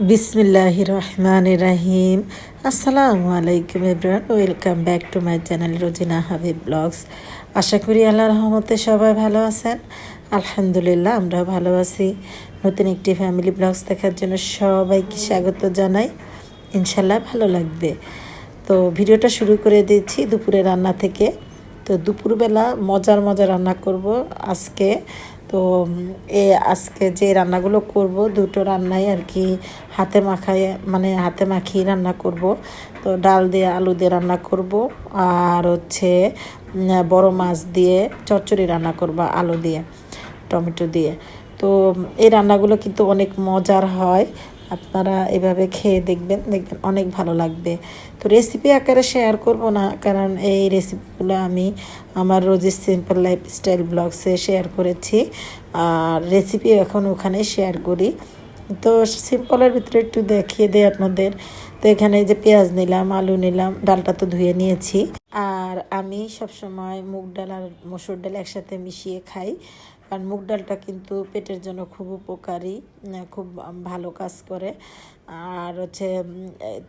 বিসমিল্লাহির রহমানির রহিম। আসসালামু আলাইকুম everyone, welcome back to my channel Rozina Habib blogs. আশা করি আল্লাহর রহমতে সবাই ভালো আছেন। আলহামদুলিল্লাহ আমরাও ভালো আছি। নতুন একটি ফ্যামিলি ব্লগস দেখার জন্য সবাইকে স্বাগত জানাই। ইনশাল্লাহ ভালো লাগবে। তো ভিডিওটা শুরু করে দিচ্ছি দুপুরে রান্না থেকে। তো দুপুরবেলা মজার মজার রান্না করব আজকে। তো আজকে যে রান্নাগুলো করব দুটো রান্নাই আর কি হাতে মাখিয়ে রান্না করব। তো ডাল দিয়ে আলু দিয়ে রান্না করব, আর হচ্ছে বড় মাছ দিয়ে চচ্চড়ি রান্না করব আলু দিয়ে টমেটো দিয়ে। তো এই রান্নাগুলো কিন্তু অনেক মজার হয়, আপনারা এভাবে খেয়ে দেখবেন অনেক ভালো লাগবে। তো রেসিপি আকারে শেয়ার করব না, কারণ এই রেসিপিগুলো আমি আমার রোজি সিম্পল লাইফস্টাইল ব্লগসে শেয়ার করেছি, আর রেসিপি এখন ওখানে শেয়ার করি। তো সিম্পলের ভিতরে একটু দেখিয়ে দেয় আপনাদের। তো এখানে যে পেঁয়াজ নিলাম, আলু নিলাম, ডালটা তো ধুয়ে নিয়েছি। আর আমি সবসময় মুগ ডাল আর মসুর ডাল একসাথে মিশিয়ে খাই, কারণ মুগ ডালটা কিন্তু পেটের জন্য খুব উপকারী, খুব ভালো কাজ করে। আর হচ্ছে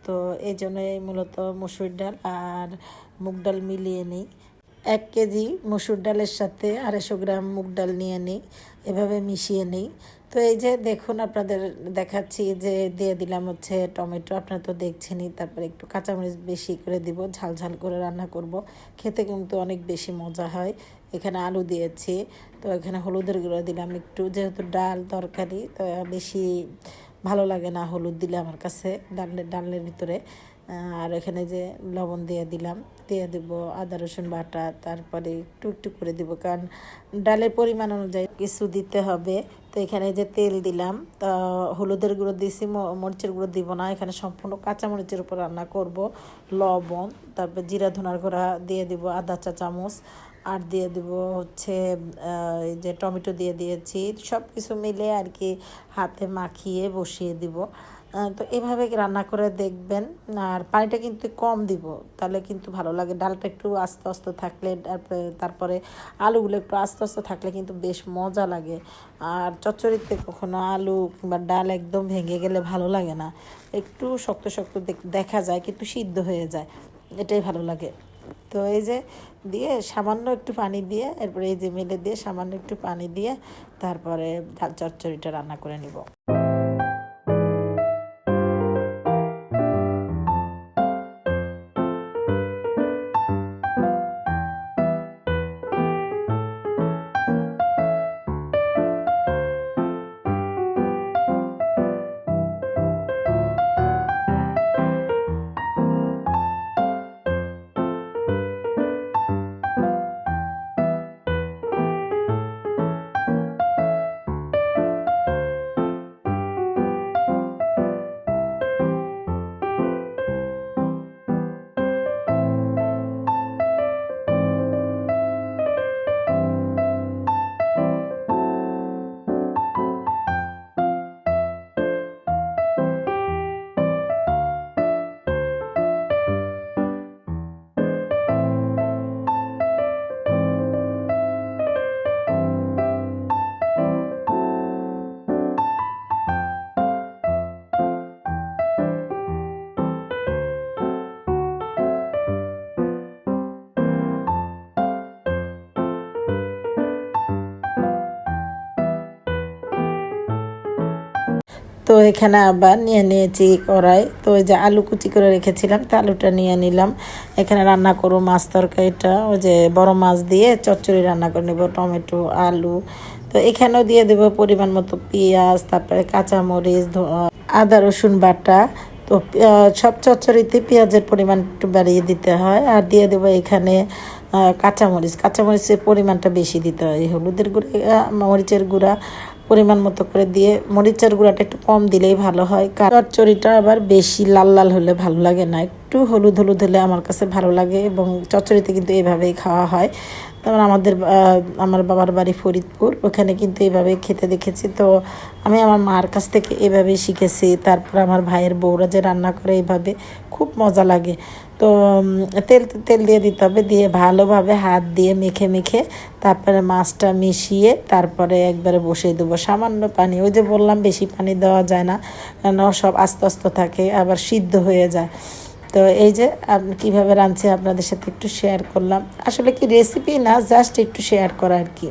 তো এই জন্যই মূলত মসুর ডাল আর মুগ ডাল মিলিয়ে নিই। 1 কেজি মসুর ডালের সাথে 250 গ্রাম মুগ ডাল নিয়ে নিই, এভাবে মিশিয়ে নিই। তো এই যে দেখুন, আপনাদের দেখাচ্ছি যে দিয়ে দিলাম হচ্ছে টমেটো, আপনারা তো দেখছেনই। তারপরে একটু কাঁচামরিচ বেশি করে দিব, ঝাল ঝাল করে রান্না করব, খেতে কিন্তু অনেক বেশি মজা হয়। এখানে আলু দিয়েছি, তো এখানে হলুদের গুঁড়ো দিলাম একটু, যেহেতু ডাল তরকারি তো বেশি ভালো লাগে না হলুদ দিলে আমার কাছে ডালের ভিতরে। আর এখানে যে লবণ দিয়ে দিলাম, দিয়ে দেবো আদা রসুন বাটা, তারপরে একটু একটু করে দিব, কারণ ডালের পরিমাণ অনুযায়ী কিছু দিতে হবে। তো এখানে যে তেল দিলাম, তা হলুদের গুঁড়ো দিয়েছি, মরিচের গুঁড়ো দিব না, এখানে সম্পূর্ণ কাঁচামরিচের উপর রান্না করব। লবণ, তারপর জিরা ধনার গুঁড়া দিয়ে দিব আধা চা চামচ, আর দিয়ে দিব হচ্ছে এই যে টমেটো দিয়ে দিয়েছি, সব কিছু মিলে আর কি হাতে মাখিয়ে বসিয়ে দিব। তো এভাবে রান্না করে দেখবেন, আর পানিটা কিন্তু কম দিব, তাহলে কিন্তু ভালো লাগে। ডালটা একটু আস্তে আস্তে থাকলে, তারপরে আলুগুলো একটু আস্তে আস্তে থাকলে কিন্তু বেশ মজা লাগে। আর চচ্চড়িতে কখনো আলু কিংবা ডাল একদম ভেঙে গেলে ভালো লাগে না, একটু শক্ত শক্ত দেখা যায় কিন্তু সিদ্ধ হয়ে যায়, এটাই ভালো লাগে। তো এই যে দিয়ে সামান্য একটু পানি দিয়ে, এরপরে এই যে মেলে দিয়ে সামান্য একটু পানি দিয়ে তারপরে ডাল চচ্চড়িটা রান্না করে নিব। তো এখানে আবার নিয়ে নিয়েছি কড়াই। তো ওই যে আলু কুচি করে রেখেছিলাম, তো আলুটা নিয়ে নিলাম। এখানে রান্না করবো মাছ তরকারিটা, ওই যে বড় মাছ দিয়ে চচ্চড়ি রান্না করে নেব, টমেটো আলু। তো এখানেও দিয়ে দেবো পরিমাণ মতো পেঁয়াজ, তারপরে কাঁচামরিচ, আদা রসুন বাটা। তো সব চচ্চড়িতে পেঁয়াজের পরিমাণ একটু বাড়িয়ে দিতে হয়। আর দিয়ে দেবো এখানে কাঁচামরিচের পরিমাণটা বেশি দিতে হয়। হলুদের গুঁড়া, মরিচের গুঁড়া পরিমাণ মতো করে দিয়ে, মরিচের গুঁড়াটা একটু কম দিলেই ভালো হয়, কারণ চচ্চড়িটা আবার বেশি লাল লাল হলে ভালো লাগে না, একটু হলুদ হলুদ হলে আমার কাছে ভালো লাগে। এবং চচ্চড়িতে কিন্তু এভাবেই খাওয়া হয়। তারপর আমার বাবার বাড়ি ফরিদপুর, ওখানে কিন্তু এভাবে খেতে দেখেছি। তো আমি আমার মার কাছ থেকে এভাবেই শিখেছি। তারপর আমার ভাইয়ের বউরা যে রান্না করে এভাবে, খুব মজা লাগে। তো তেল তেল দিয়ে দিতে হবে, দিয়ে ভালোভাবে হাত দিয়ে মেখে মেখে তারপরে মাছটা মিশিয়ে তারপরে একবারে বসিয়ে দেবো। সামান্য পানি, ওই যে বললাম বেশি পানি দেওয়া যায় না, কারণ সব আস্তে আস্তে থাকে, আবার সিদ্ধ হয়ে যায়। তো এই যে আমি কীভাবে রাঁধছি আপনাদের সাথে একটু শেয়ার করলাম। আসলে কি রেসিপি না, জাস্ট একটু শেয়ার করা আর কি।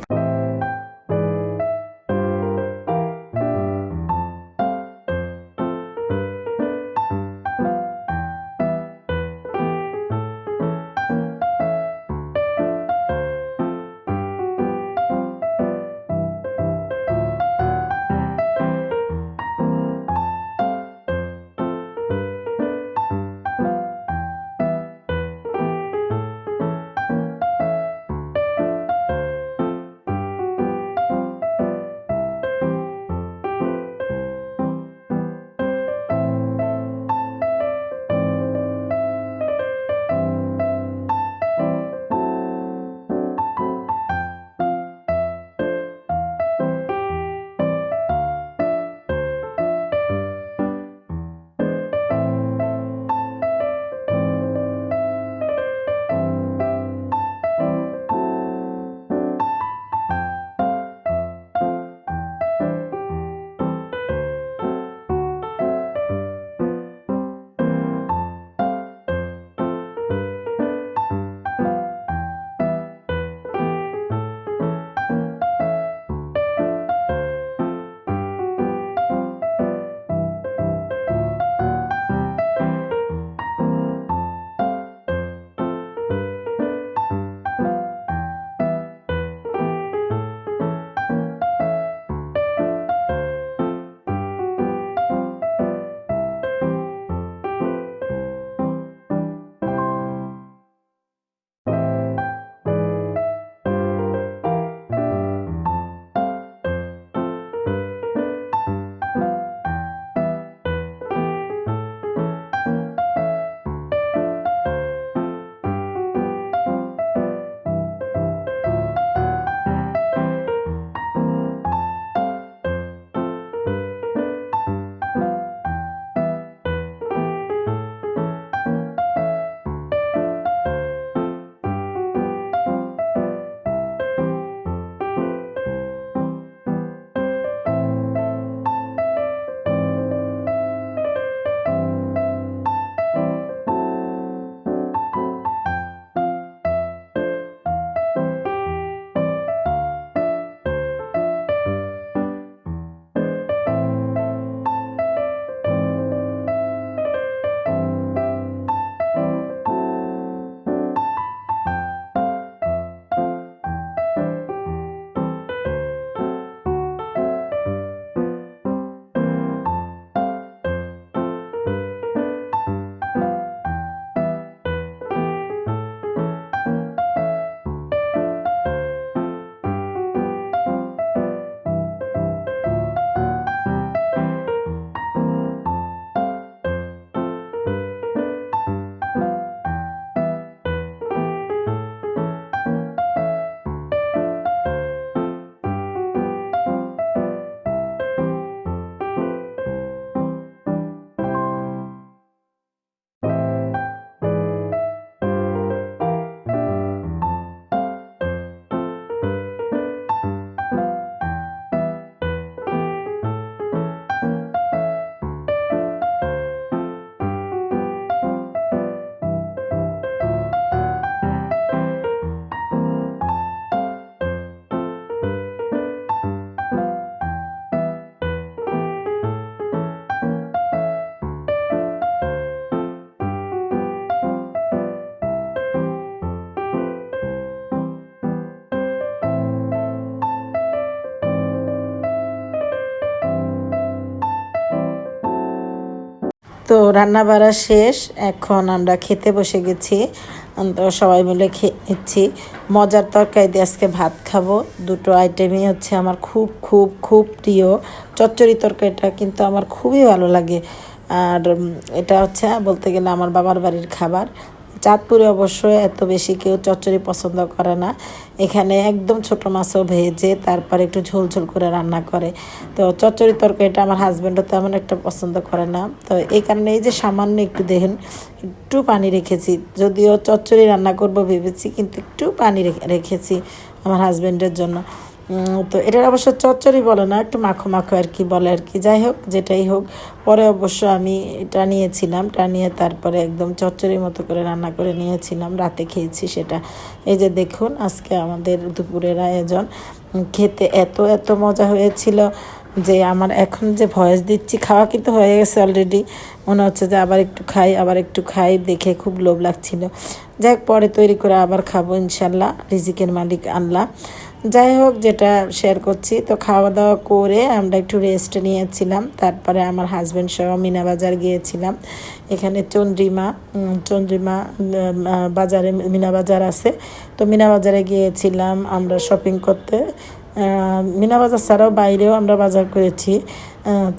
তো রান্না বাড়া শেষ, এখন আমরা খেতে বসে গেছি। তো সবাই মিলে খেয়ে নিচ্ছি। মজার তরকারি দিয়ে আজকে ভাত খাবো। দুটো আইটেমই হচ্ছে আমার খুব খুব খুব প্রিয়। চচ্চড়ি তরকারিটা কিন্তু আমার খুবই ভালো লাগে। আর এটা হচ্ছে বলতে গেলে আমার বাবার বাড়ির খাবার। চাঁদপুরে অবশ্য এত বেশি কেউ চচ্চড়ি পছন্দ করে না, এখানে একদম ছোট মাছও ভেজে তারপরে একটু ঝোল ঝোল করে রান্না করে। তো চচ্চড়ি তরকারিটা আমার হাজব্যান্ডও তেমন একটা পছন্দ করে না, তো এই কারণে এই যে সামান্য একটু দেখেন একটু পানি রেখেছি, যদিও চচ্চড়ি রান্না করব ভেবেছি কিন্তু একটু পানি রেখেছি আমার হাজব্যান্ডের জন্য। তো এটার অবশ্য চচ্চড়ি বলে না, একটু মাখো মাখো আর কি বলে আর কি। যাই হোক, যেটাই হোক, পরে অবশ্য আমি এটা নিয়েছিলাম, এটা নিয়ে তারপরে একদম চচ্চড়ির মতো করে রান্না করে নিয়েছিলাম, রাতে খেয়েছি সেটা। এই যে দেখুন আজকে আমাদের দুপুরের আয়োজন, খেতে এত এত মজা হয়েছিল যে আমার এখন যে ভয়েস দিচ্ছি, খাওয়া কিন্তু হয়ে গেছে অলরেডি, মনে হচ্ছে যে আবার একটু খাই আবার একটু খাই, দেখে খুব লোভ লাগছিল। যাই হোক, পরে তৈরি করে আবার খাবো ইনশাল্লাহ, রিজিকের মালিক আল্লাহ। যাই হোক, যেটা শেয়ার করছি, তো খাওয়া দাওয়া করে আমরা একটু রেস্ট নিয়েছিলাম, তারপরে আমার হাজব্যান্ড সহ মিনা বাজার গিয়েছিলাম। এখানে চন্দ্রিমা বাজারে মিনা বাজার আছে, তো মিনা বাজারে গিয়েছিলাম আমরা শপিং করতে। মিনা বাজার ছাড়াও বাইরেও আমরা বাজার করেছি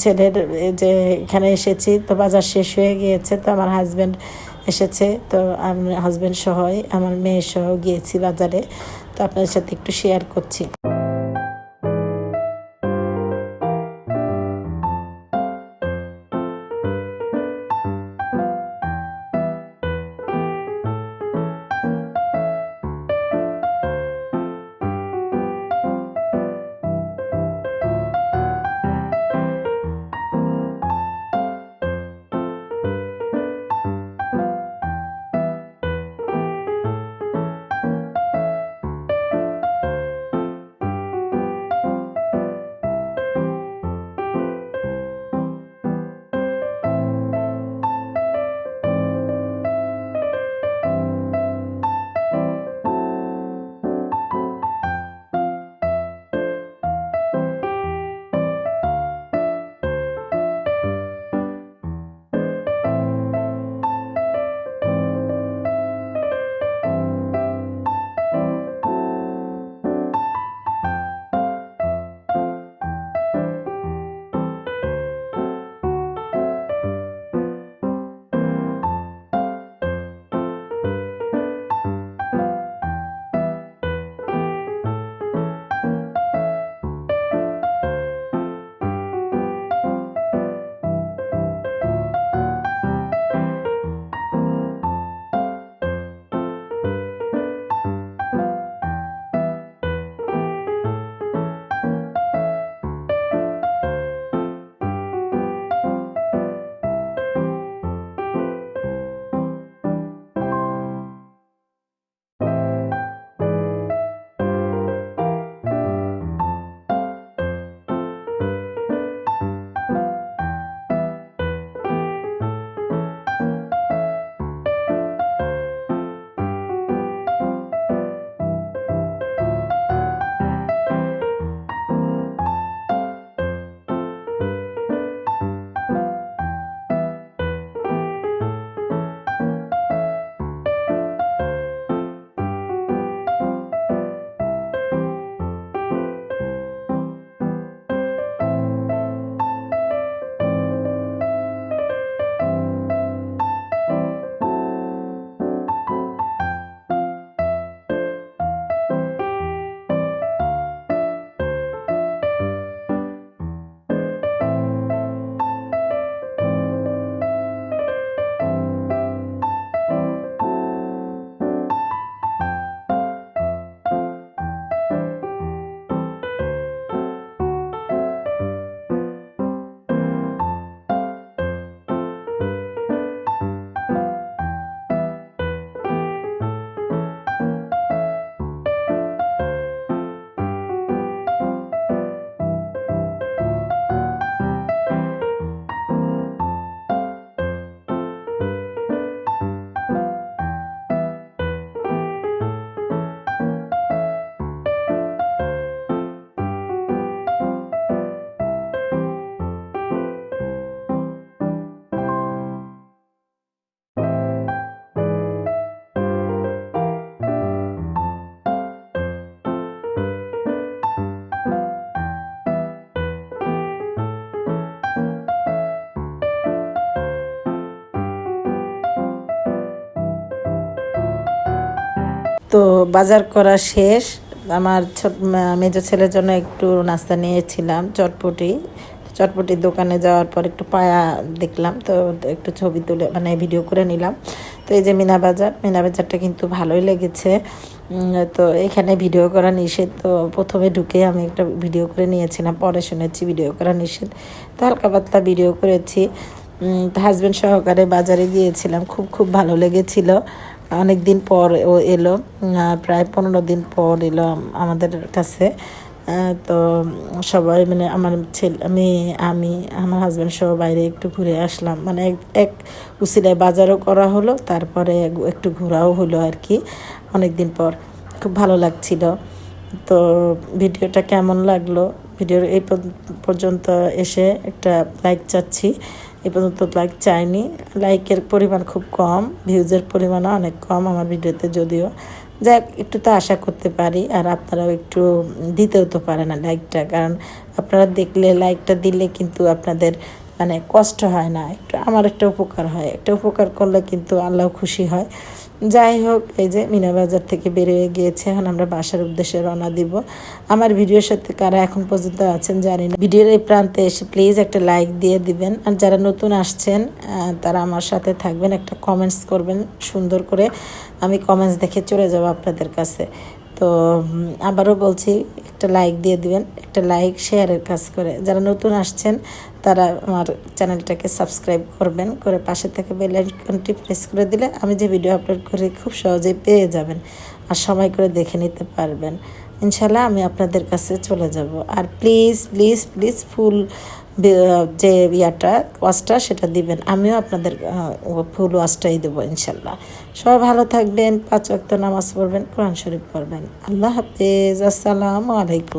ছেলের, যে এখানে এসেছি তো বাজার শেষ হয়ে গিয়েছে, তো আমার হাজব্যান্ড এসেছে, তো আমি হাজব্যান্ড সহই আমার মেয়ে সহ গিয়েছি বাজারে, তো আপনাদের সাথে একটু শেয়ার করছি। তো বাজার করা শেষ। আমার মেজো ছেলের জন্য একটু নাস্তা নিয়েছিলাম, চটপটির দোকানে যাওয়ার পর একটু পায়া দেখলাম, তো একটু ছবি তুলে মানে ভিডিও করে নিলাম। তো এই যে মিনা বাজারটা কিন্তু ভালোই লেগেছে। তো এখানে ভিডিও করা নিষেধ, তো প্রথমে ঢুকে আমি একটা ভিডিও করে নিয়েছিলাম, পরে শুনেছি ভিডিও করা নিষেধ, তো হালকা পাতলা ভিডিও করেছি। হাজব্যান্ড সহকারে বাজারে গিয়েছিলাম, খুব ভালো লেগেছিল। অনেক দিন পর ও এলো, প্রায় 15 দিন পর এলো আমাদের কাছে। তো সবাই মানে আমার ছেলে আমি আমার হাজব্যান্ড সহ বাইরে একটু ঘুরে আসলাম, মানে এক উসিলায় বাজারও করা হলো, তারপরে একটু ঘোরাও হলো আর কি, অনেক দিন পর। খুব ভালো লাগছিল। তো ভিডিওটা কেমন লাগলো, ভিডিওর এই পর্যন্ত এসে একটা লাইক চাচ্ছি। এই পর্যন্ত লাইক চাইনি, লাইকের পরিমাণ খুব কম, ভিউজের পরিমাণও অনেক কম আমার ভিডিওতে, যদিও যাক একটু তো আশা করতে পারি। আর আপনারাও একটু দিতেও তো পারে না লাইকটা, কারণ আপনারা দেখলে লাইকটা দিলে কিন্তু আপনাদের মানে কষ্ট হয় না, একটু আমার একটা উপকার হয়, একটা উপকার করলে কিন্তু আল্লাহ খুশি হয়। যাই হোক, এই যে মিনা বাজার থেকে বেরিয়ে গিয়েছে, এখন আমরা বাসার উদ্দেশ্যে রওনা দিব। আমার ভিডিওর সাথে কারা এখন পর্যন্ত আছেন জানি না, ভিডিওর এই প্রান্তে এসে প্লিজ একটা লাইক দিয়ে দিবেন। আর যারা নতুন আসছেন তারা আমার সাথে থাকবেন, একটা কমেন্টস করবেন সুন্দর করে, আমি কমেন্টস দেখে চলে যাব আপনাদের কাছে। তো আবারও বলছি, একটা লাইক দিয়ে দিবেন, একটা লাইক শেয়ারের কাজ করে। যারা নতুন আসছেন তারা আমার চ্যানেলটাকে সাবস্ক্রাইব করবেন, করে পাশে থেকে বেল আইকনটি প্রেস করে দিলে আমি যে ভিডিও আপলোড করি খুব সহজেই পেয়ে যাবেন, আর সময় করে দেখে নিতে পারবেন। ইনশাল্লাহ আমি আপনাদের কাছে চলে যাব। আর প্লিজ প্লিজ প্লিজ ফুল যে ওয়াচটা সেটা দিবেন, আমিও আপনাদের ফুল ওয়াচটাই দেবো ইনশাল্লাহ। সবাই ভালো থাকবেন, 5 ওয়াক্ত নামাজ পড়বেন, কোরআন শরীফ পড়বেন। আল্লাহ হাফেজ, আসসালামু আলাইকুম।